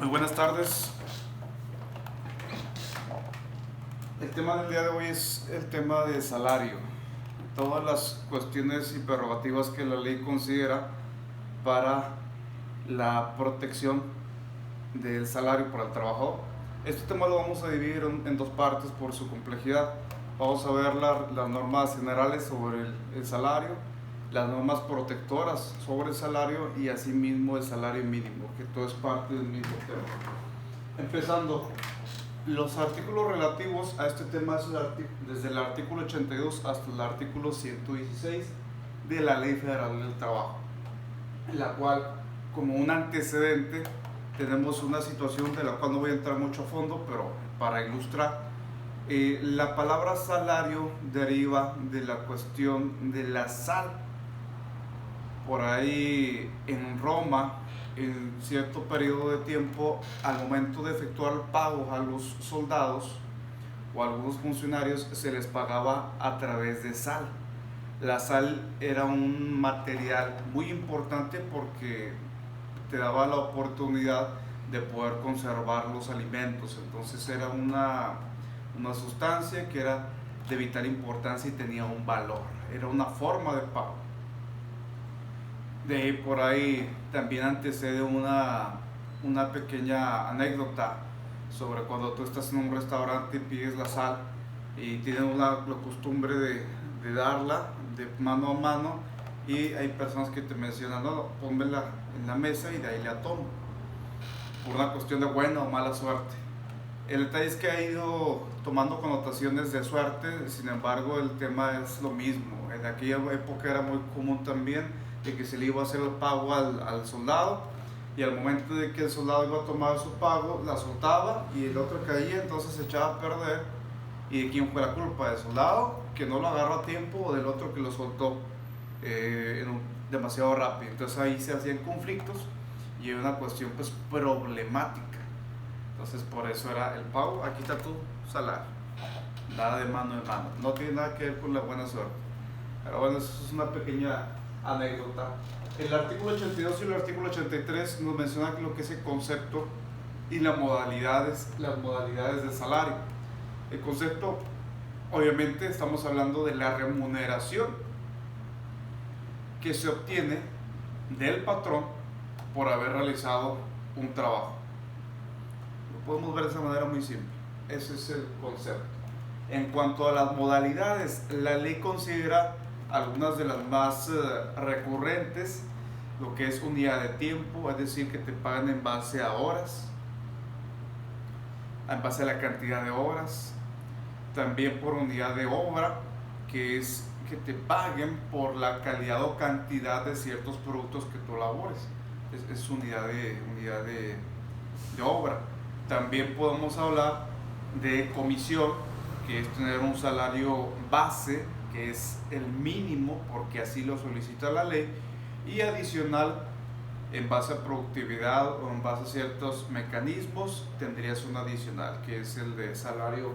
Muy buenas tardes. El tema del día de hoy es el tema de salario. Todas las cuestiones y prerrogativas que la ley considera para la protección del salario para el trabajador. Este tema lo vamos a dividir en dos partes por su complejidad. Vamos a ver las normas generales sobre el salario, las normas protectoras sobre el salario y asimismo el salario mínimo, que todo es parte del mismo tema. Empezando, los artículos relativos a este tema es desde el artículo 82 hasta el artículo 116 de la Ley Federal del Trabajo, en la cual, como un antecedente, tenemos una situación de la cual no voy a entrar mucho a fondo, pero para ilustrar, la palabra salario deriva de la cuestión de la sal. Por ahí en Roma, en cierto periodo de tiempo, al momento de efectuar pagos a los soldados o a algunos funcionarios, se les pagaba a través de sal. La sal era un material muy importante porque te daba la oportunidad de poder conservar los alimentos. Entonces era una sustancia que era de vital importancia y tenía un valor. Era una forma de pago. De ahí por ahí también antecede una pequeña anécdota sobre cuando tú estás en un restaurante y pides la sal y tienen la costumbre de darla de mano a mano, y hay personas que te mencionan, no, pónmela en la mesa y de ahí la tomo, por una cuestión de buena o mala suerte. El detalle es que ha ido tomando connotaciones de suerte, sin embargo el tema es lo mismo. En aquella época era muy común también de que se le iba a hacer el pago al soldado, y al momento de que el soldado iba a tomar su pago, la soltaba y el otro caía, entonces se echaba a perder. ¿Y de quién fue la culpa? ¿Del soldado, que no lo agarró a tiempo, o del otro que lo soltó demasiado rápido? Entonces ahí se hacían conflictos y era una cuestión pues problemática. Entonces por eso era el pago, aquí está tu salario, nada de mano en mano, no tiene nada que ver con la buena suerte. Pero bueno, eso es una pequeña anécdota. El artículo 82 y el artículo 83 nos menciona lo que es el concepto y las modalidades de salario. El concepto, obviamente estamos hablando de la remuneración que se obtiene del patrón por haber realizado un trabajo. Lo podemos ver de esa manera muy simple. Ese es el concepto. En cuanto a las modalidades, la ley considera algunas de las más recurrentes, lo que es unidad de tiempo, es decir, que te pagan en base a horas, en base a la cantidad de horas. También por unidad de obra, que es que te paguen por la calidad o cantidad de ciertos productos que tú elabores. Es unidad de obra. También podemos hablar de comisión, que es tener un salario base, que es el mínimo porque así lo solicita la ley, y adicional en base a productividad o en base a ciertos mecanismos tendrías un adicional, que es el de salario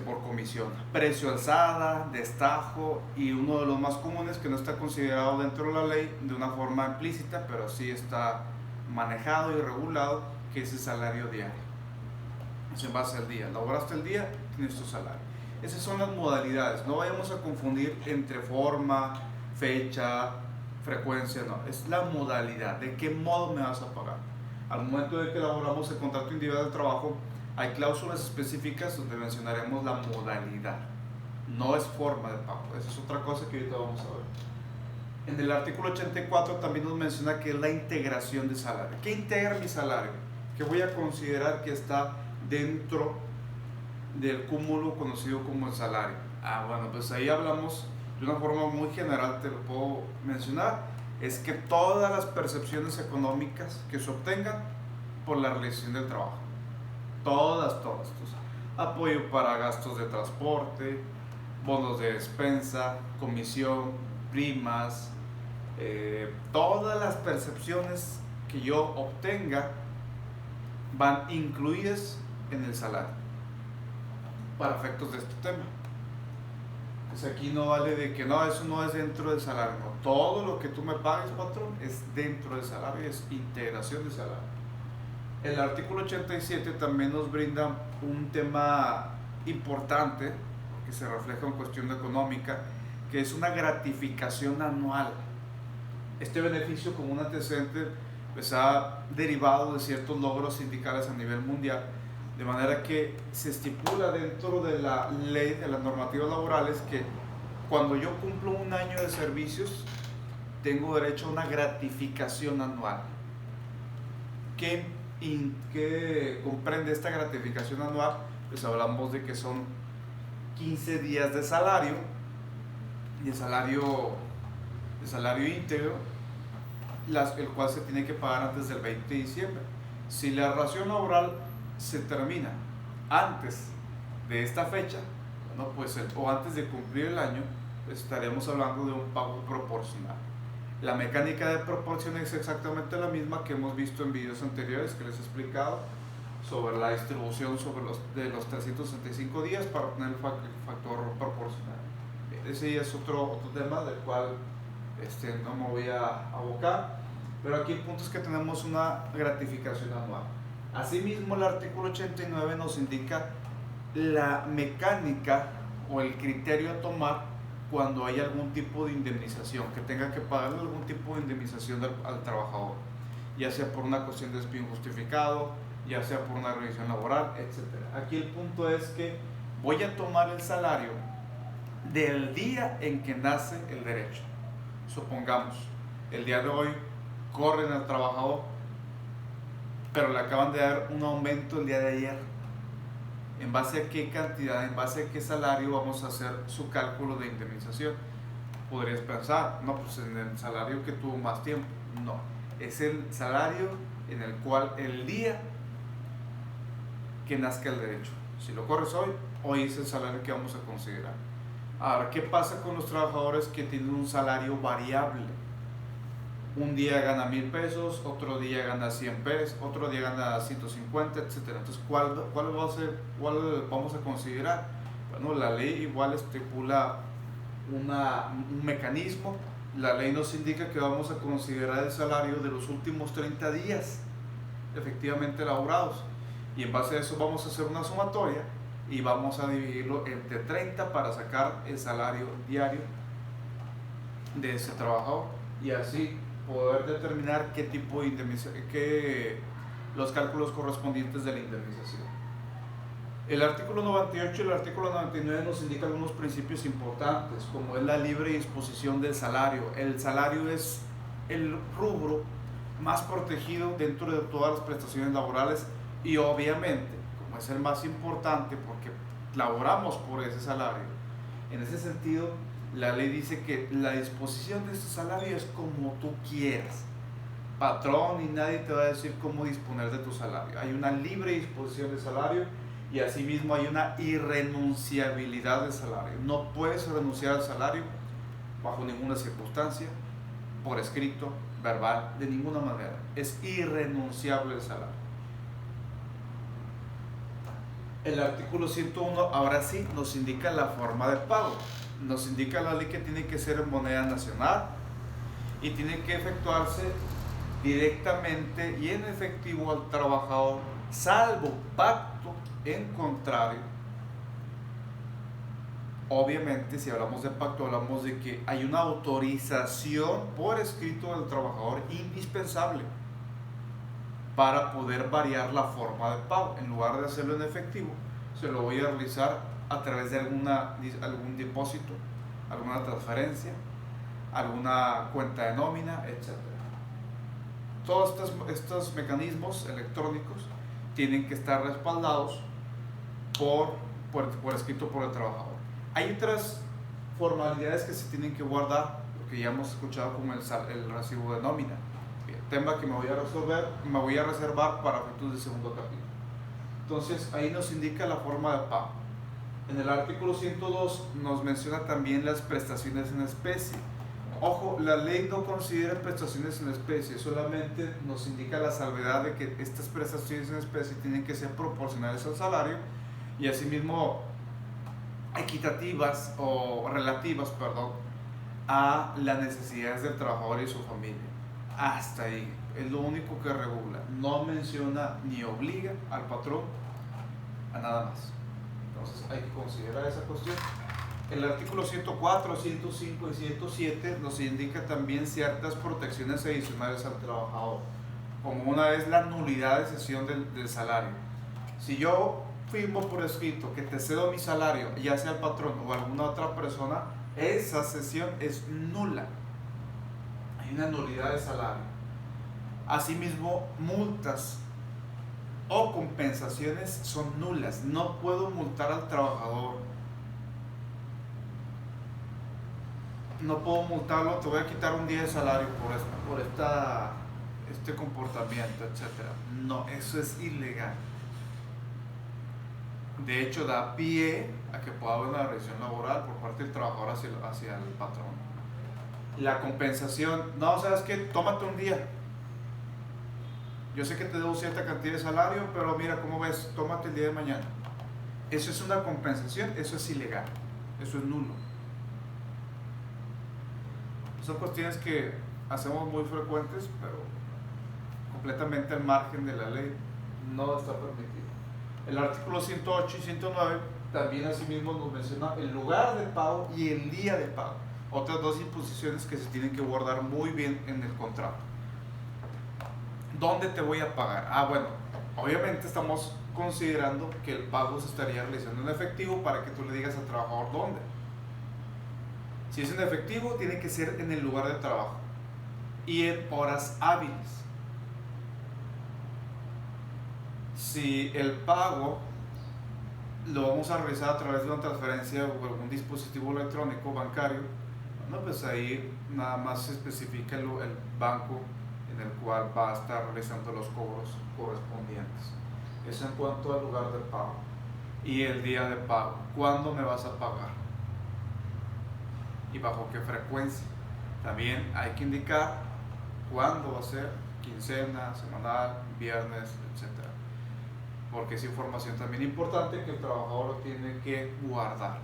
por comisión, precio alzada, destajo, y uno de los más comunes que no está considerado dentro de la ley de una forma implícita, pero sí está manejado y regulado, que es el salario diario. Es en base al día, laboraste el día, tienes tu salario. Esas son las modalidades, no vayamos a confundir entre forma, fecha, frecuencia, no, es la modalidad, de qué modo me vas a pagar. Al momento de que elaboramos el contrato individual de trabajo, hay cláusulas específicas donde mencionaremos la modalidad, no es forma de pago. Esa es otra cosa que ahorita vamos a ver. En el artículo 84 también nos menciona que es la integración de salario. ¿Qué integra mi salario? ¿Qué voy a considerar que está dentro del cúmulo conocido como el salario? Bueno, pues ahí hablamos de una forma muy general, te lo puedo mencionar, es que todas las percepciones económicas que se obtengan por la realización del trabajo, todas, apoyo para gastos de transporte, bonos de despensa, comisión, primas, todas las percepciones que yo obtenga van incluidas en el salario para efectos de este tema. Pues aquí no vale de que no, eso no es dentro del salario, no. Todo lo que tú me pagues, patrón, es dentro del salario, es integración del salario. El artículo 87 también nos brinda un tema importante que se refleja en cuestión económica, que es una gratificación anual. Este beneficio, como un antecedente, pues ha derivado de ciertos logros sindicales a nivel mundial, de manera que se estipula dentro de la ley, de las normativas laborales, que cuando yo cumplo un año de servicios, tengo derecho a una gratificación anual. ¿Qué comprende esta gratificación anual? Pues hablamos de que son 15 días de salario íntegro, el cual se tiene que pagar antes del 20 de diciembre. Si la relación laboral se termina antes de esta fecha, bueno, pues, o antes de cumplir el año, pues estaremos hablando de un pago proporcional. La mecánica de proporción es exactamente la misma que hemos visto en videos anteriores que les he explicado sobre la distribución de los 365 días para obtener el factor proporcional. Ese ya es otro tema del cual no me voy a abocar, pero aquí el punto es que tenemos una gratificación anual. Asimismo, el artículo 89 nos indica la mecánica o el criterio a tomar cuando hay algún tipo de indemnización, que tenga que pagarle algún tipo de indemnización al trabajador, ya sea por una cuestión de despido injustificado, ya sea por una revisión laboral, etc. Aquí el punto es que voy a tomar el salario del día en que nace el derecho. Supongamos, el día de hoy corren al trabajador, pero le acaban de dar un aumento el día de ayer. ¿En base a qué cantidad, en base a qué salario vamos a hacer su cálculo de indemnización? Podrías pensar, no, pues en el salario que tuvo más tiempo. No, es el salario en el cual el día que nazca el derecho. Si lo corres hoy es el salario que vamos a considerar. Ahora, ¿qué pasa con los trabajadores que tienen un salario variable? Un día gana 1,000 pesos, otro día gana 100 pesos, otro día gana 150, etc. Entonces, ¿cuál vamos a considerar? Bueno, la ley igual estipula un mecanismo. La ley nos indica que vamos a considerar el salario de los últimos 30 días efectivamente laborados. Y en base a eso vamos a hacer una sumatoria y vamos a dividirlo entre 30 para sacar el salario diario de ese trabajador. Y así poder determinar qué tipo de indemnización, los cálculos correspondientes de la indemnización. El artículo 98 y el artículo 99 nos indican algunos principios importantes, como es la libre disposición del salario. El salario es el rubro más protegido dentro de todas las prestaciones laborales y obviamente, como es el más importante porque laboramos por ese salario, en ese sentido, la ley dice que la disposición de este salario es como tú quieras. Patrón y nadie te va a decir cómo disponer de tu salario. Hay una libre disposición de salario y asimismo hay una irrenunciabilidad de salario. No puedes renunciar al salario bajo ninguna circunstancia, por escrito, verbal, de ninguna manera. Es irrenunciable el salario. El artículo 101 ahora sí nos indica la forma de pago. Nos indica la ley que tiene que ser en moneda nacional y tiene que efectuarse directamente y en efectivo al trabajador, salvo pacto en contrario. Obviamente, si hablamos de pacto, hablamos de que hay una autorización por escrito del trabajador indispensable para poder variar la forma de pago. En lugar de hacerlo en efectivo, se lo voy a realizar a través de algún depósito, alguna transferencia, alguna cuenta de nómina, etc. Todos estos mecanismos electrónicos tienen que estar respaldados por escrito por el trabajador. Hay otras formalidades que se tienen que guardar, lo que ya hemos escuchado como el recibo de nómina, tema que me voy a reservar para efectos del segundo capítulo. Entonces ahí nos indica la forma de pago. En el artículo 102 nos menciona también las prestaciones en especie. Ojo, la ley no considera prestaciones en especie, solamente nos indica la salvedad de que estas prestaciones en especie tienen que ser proporcionales al salario y asimismo equitativas o relativas, a las necesidades del trabajador y su familia. Hasta ahí. es lo único que regula, no menciona ni obliga al patrón a nada más. Entonces hay que considerar esa cuestión. El artículo 104, 105 y 107 nos indica también ciertas protecciones adicionales al trabajador, como una es la nulidad de cesión del salario. Si yo firmo por escrito que te cedo mi salario, ya sea el patrón o alguna otra persona, esa cesión es nula. Hay una nulidad de salario. Asimismo, multas o compensaciones son nulas. No puedo multar al trabajador. No puedo multarlo, te voy a quitar un día de salario por este comportamiento, etc. No, eso es ilegal. De hecho, da pie a que pueda haber una agresión laboral por parte del trabajador hacia el patrón. La compensación, no, ¿sabes qué? Tómate un día. Yo sé que te debo cierta cantidad de salario, pero mira, ¿cómo ves? Tómate el día de mañana. Eso es una compensación, eso es ilegal, eso es nulo. Son cuestiones que hacemos muy frecuentes, pero completamente al margen de la ley, no está permitido. El artículo 108 y 109 también asimismo nos menciona el lugar de pago y el día de pago. Otras dos imposiciones que se tienen que guardar muy bien en el contrato. ¿Dónde te voy a pagar? Bueno, obviamente estamos considerando que el pago se estaría realizando en efectivo para que tú le digas al trabajador dónde. Si es en efectivo, tiene que ser en el lugar de trabajo y en horas hábiles. Si el pago lo vamos a realizar a través de una transferencia o algún dispositivo electrónico bancario, bueno, pues ahí nada más se especifica el banco en el cual va a estar realizando los cobros correspondientes. Eso en cuanto al lugar de pago. Y el día de pago, ¿cuándo me vas a pagar? ¿Y bajo qué frecuencia? También hay que indicar cuándo va a ser, quincena, semanal, viernes, etc. Porque es información también importante que el trabajador lo tiene que guardar.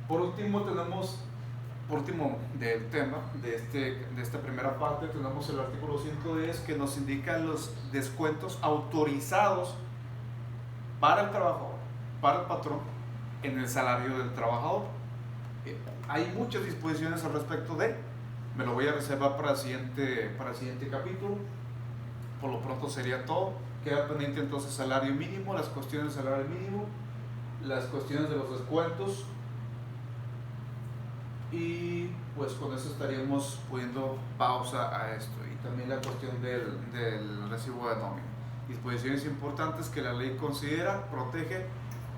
Por último del tema, de esta primera parte, tenemos el artículo 110 que nos indica los descuentos autorizados para el trabajador, para el patrón, en el salario del trabajador. Hay muchas disposiciones al respecto me lo voy a reservar para el siguiente capítulo. Por lo pronto sería todo. Queda pendiente entonces salario mínimo, las cuestiones del salario mínimo, las cuestiones de los descuentos, y pues con eso estaríamos poniendo pausa a esto, y también la cuestión del recibo de nómina. Disposiciones importantes que la ley considera, protege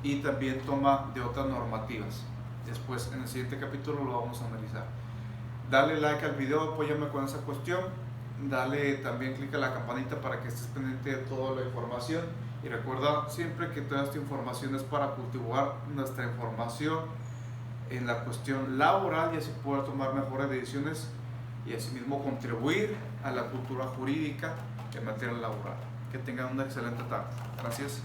y también toma de otras normativas. Después en el siguiente capítulo lo vamos a analizar. Dale like al video, apóyame con esa cuestión. Dale también clic a la campanita para que estés pendiente de toda la información. Y recuerda siempre que toda esta información es para cultivar nuestra información en la cuestión laboral y así poder tomar mejores decisiones y asimismo contribuir a la cultura jurídica en materia laboral. Que tengan una excelente tarde. Gracias.